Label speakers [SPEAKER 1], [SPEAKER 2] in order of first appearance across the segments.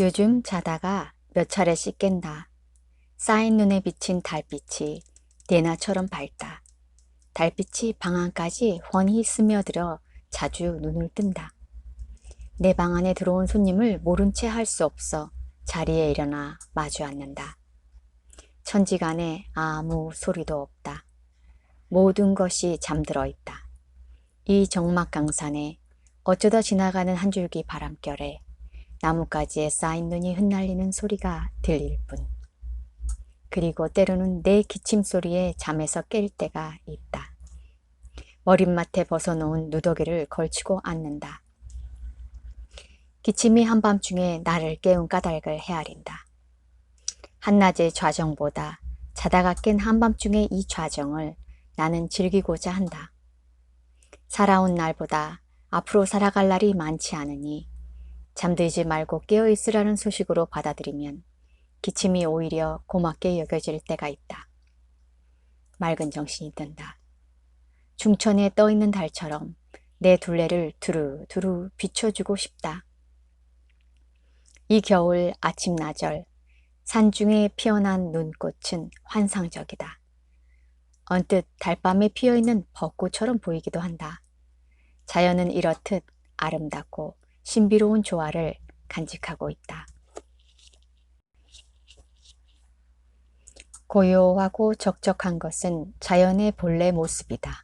[SPEAKER 1] 요즘 자다가 몇 차례씩 깬다. 쌓인 눈에 비친 달빛이 대나처럼 밝다. 달빛이 방 안까지 훤히 스며들어 자주 눈을 뜬다. 내 방 안에 들어온 손님을 모른 채 할 수 없어 자리에 일어나 마주 앉는다. 천지간에 아무 소리도 없다. 모든 것이 잠들어 있다. 이 적막강산에 어쩌다 지나가는 한 줄기 바람결에 나뭇가지에 쌓인 눈이 흩날리는 소리가 들릴 뿐. 그리고 때로는 내 기침 소리에 잠에서 깰 때가 있다. 머릿맡에 벗어놓은 누더기를 걸치고 앉는다. 기침이 한밤중에 나를 깨운 까닭을 헤아린다. 한낮의 좌정보다 자다가 깬 한밤중의 이 좌정을 나는 즐기고자 한다. 살아온 날보다 앞으로 살아갈 날이 많지 않으니 잠들지 말고 깨어있으라는 소식으로 받아들이면 기침이 오히려 고맙게 여겨질 때가 있다. 맑은 정신이 든다. 중천에 떠있는 달처럼 내 둘레를 두루두루 비춰주고 싶다. 이 겨울 아침나절 산중에 피어난 눈꽃은 환상적이다. 언뜻 달밤에 피어있는 벚꽃처럼 보이기도 한다. 자연은 이렇듯 아름답고 신비로운 조화를 간직하고 있다. 고요하고 적적한 것은 자연의 본래 모습이다.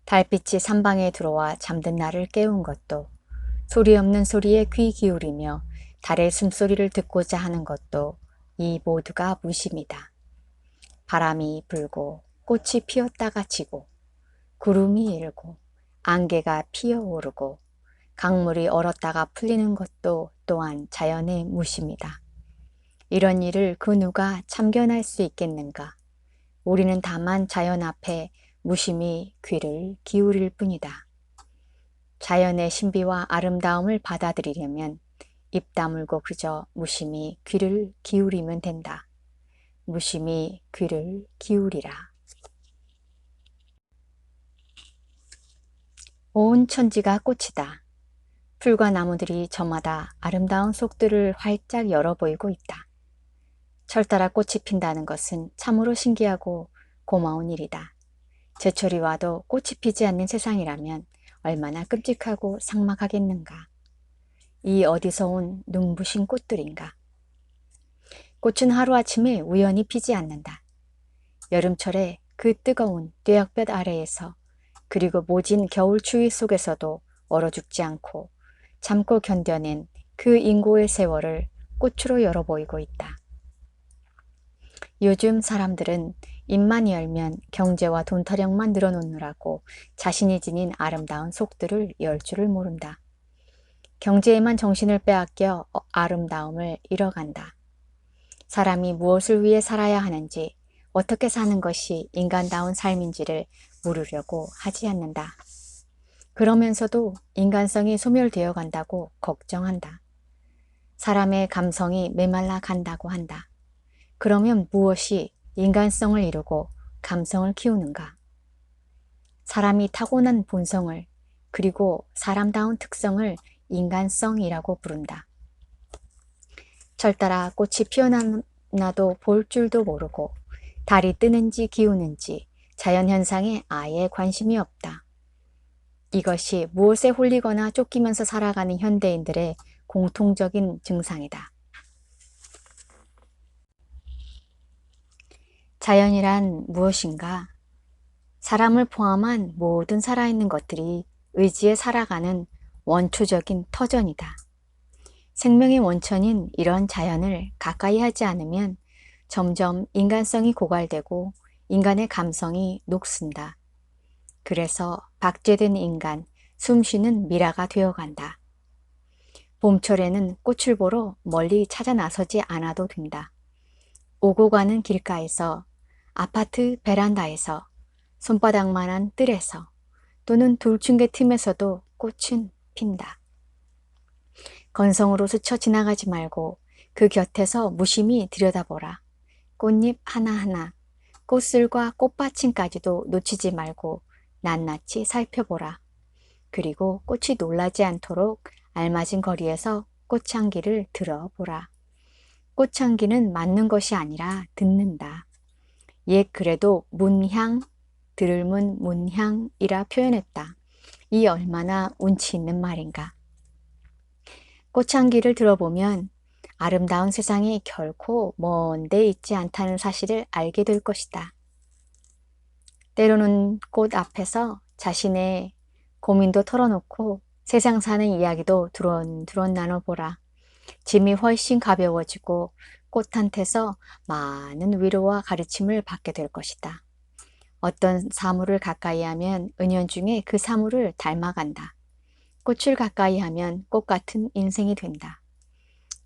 [SPEAKER 1] 달빛이 산방에 들어와 잠든 나를 깨운 것도, 소리 없는 소리에 귀 기울이며 달의 숨소리를 듣고자 하는 것도 이 모두가 무심이다. 바람이 불고 꽃이 피었다가 지고 구름이 일고 안개가 피어오르고 강물이 얼었다가 풀리는 것도 또한 자연의 무심이다. 이런 일을 그 누가 참견할 수 있겠는가? 우리는 다만 자연 앞에 무심히 귀를 기울일 뿐이다. 자연의 신비와 아름다움을 받아들이려면 입 다물고 그저 무심히 귀를 기울이면 된다. 무심히 귀를 기울이라. 온 천지가 꽃이다. 풀과 나무들이 저마다 아름다운 속들을 활짝 열어 보이고 있다. 철따라 꽃이 핀다는 것은 참으로 신기하고 고마운 일이다. 제철이 와도 꽃이 피지 않는 세상이라면 얼마나 끔찍하고 삭막하겠는가. 이 어디서 온 눈부신 꽃들인가. 꽃은 하루아침에 우연히 피지 않는다. 여름철에 그 뜨거운 뙤약볕 아래에서 그리고 모진 겨울 추위 속에서도 얼어 죽지 않고 참고 견뎌낸 그 인고의 세월을 꽃으로 열어 보이고 있다. 요즘 사람들은 입만 열면 경제와 돈타령만 늘어놓느라고 자신이 지닌 아름다운 속들을 열 줄을 모른다. 경제에만 정신을 빼앗겨 아름다움을 잃어간다. 사람이 무엇을 위해 살아야 하는지, 어떻게 사는 것이 인간다운 삶인지를 물으려고 하지 않는다. 그러면서도 인간성이 소멸되어 간다고 걱정한다. 사람의 감성이 메말라 간다고 한다. 그러면 무엇이 인간성을 이루고 감성을 키우는가? 사람이 타고난 본성을, 그리고 사람다운 특성을 인간성이라고 부른다. 철따라 꽃이 피어나도 볼 줄도 모르고 달이 뜨는지 기우는지 자연현상에 아예 관심이 없다. 이것이 무엇에 홀리거나 쫓기면서 살아가는 현대인들의 공통적인 증상이다. 자연이란 무엇인가? 사람을 포함한 모든 살아있는 것들이 의지에 살아가는 원초적인 터전이다. 생명의 원천인 이런 자연을 가까이 하지 않으면 점점 인간성이 고갈되고 인간의 감성이 녹슨다. 그래서 박제된 인간, 숨쉬는 미라가 되어간다. 봄철에는 꽃을 보러 멀리 찾아 나서지 않아도 된다. 오고 가는 길가에서, 아파트 베란다에서, 손바닥만한 뜰에서, 또는 돌층계 틈에서도 꽃은 핀다. 건성으로 스쳐 지나가지 말고 그 곁에서 무심히 들여다보라. 꽃잎 하나하나, 꽃술과 꽃받침까지도 놓치지 말고 낱낱이 살펴보라. 그리고 꽃이 놀라지 않도록 알맞은 거리에서 꽃향기를 들어보라. 꽃향기는 맡는 것이 아니라 듣는다. 옛 글에도 문향, 들을문 문향이라 표현했다. 이 얼마나 운치 있는 말인가. 꽃향기를 들어보면 아름다운 세상이 결코 먼데 있지 않다는 사실을 알게 될 것이다. 때로는 꽃 앞에서 자신의 고민도 털어놓고 세상 사는 이야기도 두런두런 나눠보라. 짐이 훨씬 가벼워지고 꽃한테서 많은 위로와 가르침을 받게 될 것이다. 어떤 사물을 가까이 하면 은연중에 그 사물을 닮아간다. 꽃을 가까이 하면 꽃 같은 인생이 된다.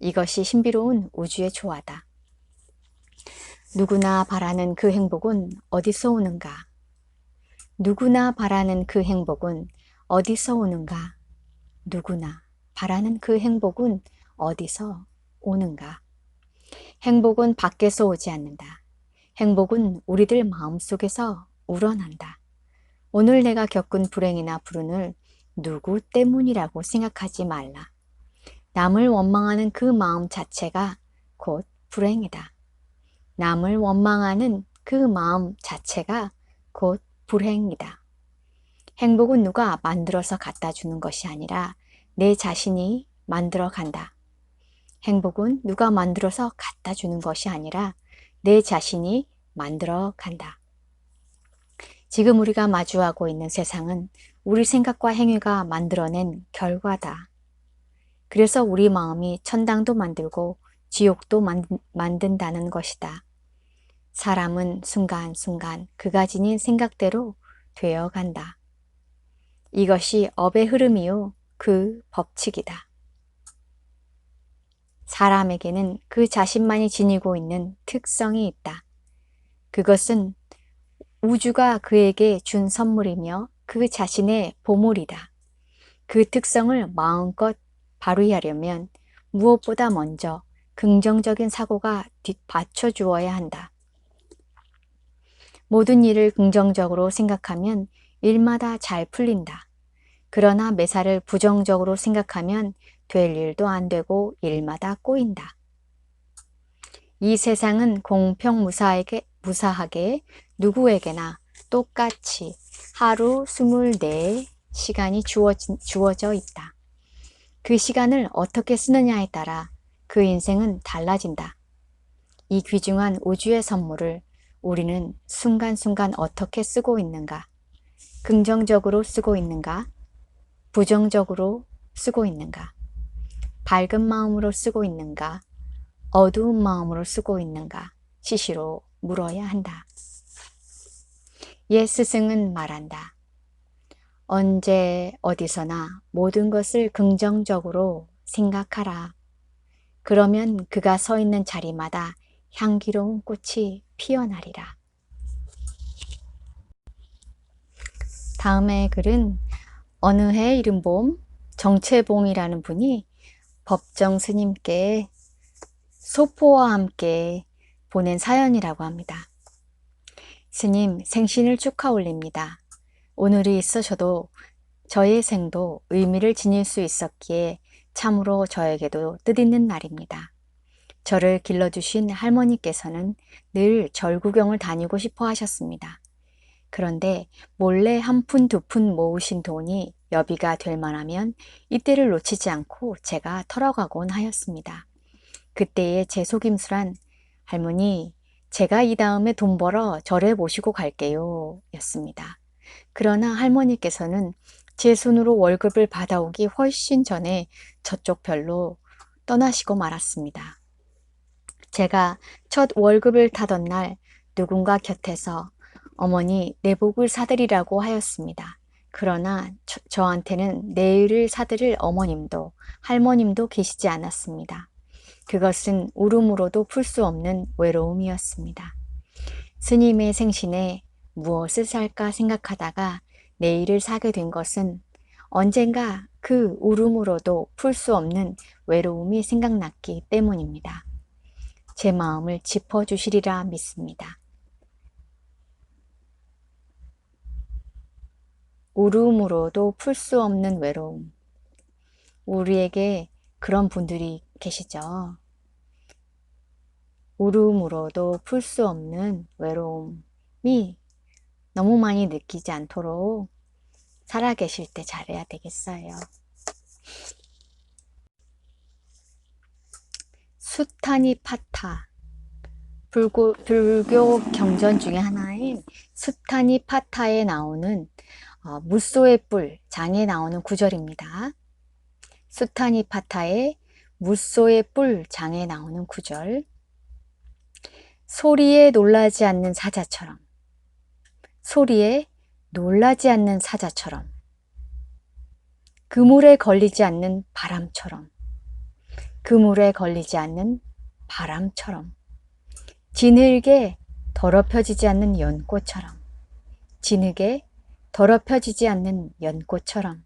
[SPEAKER 1] 이것이 신비로운 우주의 조화다. 누구나 바라는 그 행복은 어디서 오는가? 누구나 바라는 그 행복은 어디서 오는가? 누구나 바라는 그 행복은 어디서 오는가? 행복은 밖에서 오지 않는다. 행복은 우리들 마음속에서 우러난다. 오늘 내가 겪은 불행이나 불운을 누구 때문이라고 생각하지 말라. 남을 원망하는 그 마음 자체가 곧 불행이다. 남을 원망하는 그 마음 자체가 곧 불행이다. 행복은 누가 만들어서 갖다 주는 것이 아니라 내 자신이 만들어 간다. 행복은 누가 만들어서 갖다 주는 것이 아니라 내 자신이 만들어 간다. 지금 우리가 마주하고 있는 세상은 우리 생각과 행위가 만들어낸 결과다. 그래서 우리 마음이 천당도 만들고 지옥도 만든다는 것이다. 사람은 순간순간 그가 지닌 생각대로 되어 간다. 이것이 업의 흐름이요, 그 법칙이다. 사람에게는 그 자신만이 지니고 있는 특성이 있다. 그것은 우주가 그에게 준 선물이며 그 자신의 보물이다. 그 특성을 마음껏 발휘하려면 무엇보다 먼저 긍정적인 사고가 뒷받쳐 주어야 한다. 모든 일을 긍정적으로 생각하면 일마다 잘 풀린다. 그러나 매사를 부정적으로 생각하면 될 일도 안 되고 일마다 꼬인다. 이 세상은 무사하게 누구에게나 똑같이 하루 24시간이 주어져 있다. 그 시간을 어떻게 쓰느냐에 따라 그 인생은 달라진다. 이 귀중한 우주의 선물을 우리는 순간순간 어떻게 쓰고 있는가? 긍정적으로 쓰고 있는가? 부정적으로 쓰고 있는가? 밝은 마음으로 쓰고 있는가? 어두운 마음으로 쓰고 있는가? 시시로 물어야 한다. 옛 스승은 말한다. 언제 어디서나 모든 것을 긍정적으로 생각하라. 그러면 그가 서 있는 자리마다 향기로운 꽃이 피어나리라. 다음의 글은 어느 해 이른 봄 정채봉이라는 분이 법정 스님께 소포와 함께 보낸 사연이라고 합니다. 스님, 생신을 축하 올립니다. 오늘이 있어셔도 저의 생도 의미를 지닐 수 있었기에 참으로 저에게도 뜻있는 날입니다. 저를 길러주신 할머니께서는 늘 절 구경을 다니고 싶어 하셨습니다. 그런데 몰래 한 푼 두 푼 모으신 돈이 여비가 될 만하면 이때를 놓치지 않고 제가 털어가곤 하였습니다. 그때의 제 속임수란 할머니, 제가 이 다음에 돈 벌어 절에 모시고 갈게요 였습니다. 그러나 할머니께서는 제 손으로 월급을 받아오기 훨씬 전에 저쪽 별로 떠나시고 말았습니다. 제가 첫 월급을 타던 날 누군가 곁에서 어머니 내복을 사드리라고 하였습니다. 그러나 저한테는 내일을 사드릴 어머님도 할머님도 계시지 않았습니다. 그것은 울음으로도 풀 수 없는 외로움이었습니다. 스님의 생신에 무엇을 살까 생각하다가 내일을 사게 된 것은 언젠가 그 울음으로도 풀 수 없는 외로움이 생각났기 때문입니다. 제 마음을 짚어주시리라 믿습니다. 울음으로도 풀 수 없는 외로움. 우리에게 그런 분들이 계시죠. 울음으로도 풀 수 없는 외로움이 너무 많이 느끼지 않도록 살아계실 때 잘해야 되겠어요. 수타니 파타, 불교 경전 중에 하나인 수타니 파타에 나오는 무소의 뿔 장에 나오는 구절입니다. 수타니 파타의 무소의 뿔 장에 나오는 구절. 소리에 놀라지 않는 사자처럼, 소리에 놀라지 않는 사자처럼, 그물에 걸리지 않는 바람처럼, 그물에 걸리지 않는 바람처럼, 진흙에 더럽혀지지 않는 연꽃처럼, 진흙에 더럽혀지지 않는 연꽃처럼,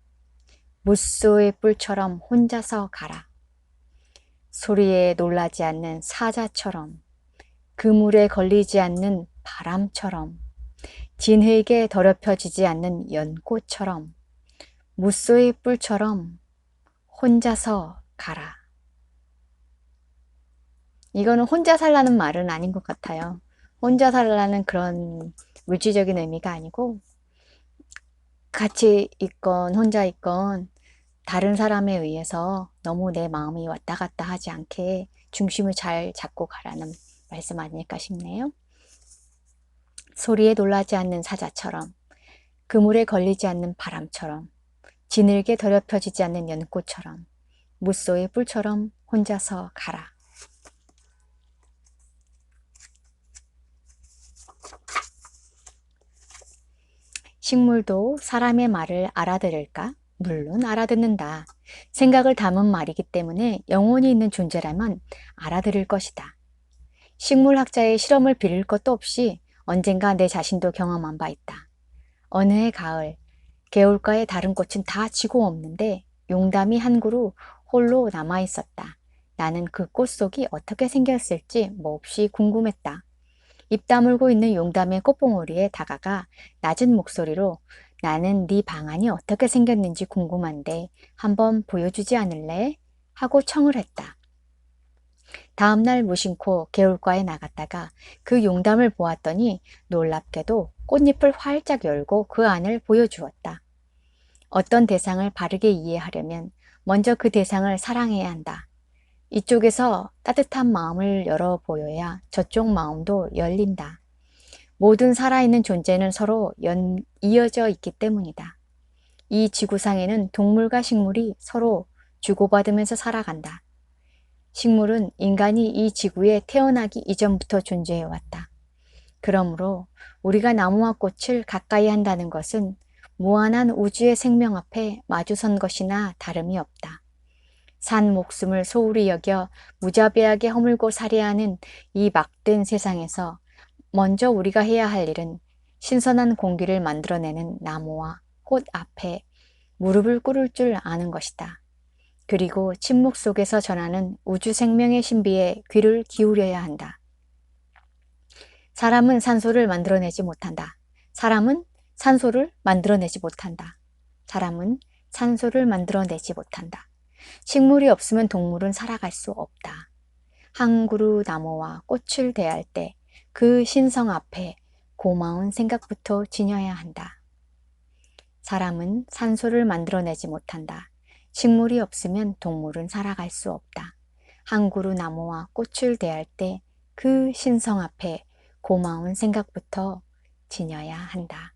[SPEAKER 1] 무소의 뿔처럼 혼자서 가라. 소리에 놀라지 않는 사자처럼, 그물에 걸리지 않는 바람처럼, 진흙에 더럽혀지지 않는 연꽃처럼, 무소의 뿔처럼 혼자서 가라. 이거는 혼자 살라는 말은 아닌 것 같아요. 혼자 살라는 그런 물질적인 의미가 아니고, 같이 있건 혼자 있건 다른 사람에 의해서 너무 내 마음이 왔다 갔다 하지 않게 중심을 잘 잡고 가라는 말씀 아닐까 싶네요. 소리에 놀라지 않는 사자처럼, 그물에 걸리지 않는 바람처럼, 진흙에 더럽혀지지 않는 연꽃처럼, 무소의 뿔처럼 혼자서 가라. 식물도 사람의 말을 알아들을까? 물론 알아듣는다. 생각을 담은 말이기 때문에 영혼이 있는 존재라면 알아들을 것이다. 식물학자의 실험을 빌릴 것도 없이 언젠가 내 자신도 경험한 바 있다. 어느 해 가을, 개울가의 다른 꽃은 다 지고 없는데 용담이 한 그루 홀로 남아 있었다. 나는 그 꽃 속이 어떻게 생겼을지 몹시 궁금했다. 입 다물고 있는 용담의 꽃봉오리에 다가가 낮은 목소리로 나는 네 방안이 어떻게 생겼는지 궁금한데 한번 보여주지 않을래? 하고 청을 했다. 다음날 무심코 개울가에 나갔다가 그 용담을 보았더니 놀랍게도 꽃잎을 활짝 열고 그 안을 보여주었다. 어떤 대상을 바르게 이해하려면 먼저 그 대상을 사랑해야 한다. 이쪽에서 따뜻한 마음을 열어 보여야 저쪽 마음도 열린다. 모든 살아있는 존재는 서로 이어져 있기 때문이다. 이 지구상에는 동물과 식물이 서로 주고받으면서 살아간다. 식물은 인간이 이 지구에 태어나기 이전부터 존재해왔다. 그러므로 우리가 나무와 꽃을 가까이 한다는 것은 무한한 우주의 생명 앞에 마주선 것이나 다름이 없다. 산 목숨을 소홀히 여겨 무자비하게 허물고 살해하는 이 막된 세상에서 먼저 우리가 해야 할 일은 신선한 공기를 만들어내는 나무와 꽃 앞에 무릎을 꿇을 줄 아는 것이다. 그리고 침묵 속에서 전하는 우주 생명의 신비에 귀를 기울여야 한다. 사람은 산소를 만들어내지 못한다. 사람은 산소를 만들어내지 못한다. 사람은 산소를 만들어내지 못한다. 식물이 없으면 동물은 살아갈 수 없다. 한 그루 나무와 꽃을 대할 때 그 신성 앞에 고마운 생각부터 지녀야 한다. 사람은 산소를 만들어내지 못한다. 식물이 없으면 동물은 살아갈 수 없다. 한 그루 나무와 꽃을 대할 때 그 신성 앞에 고마운 생각부터 지녀야 한다.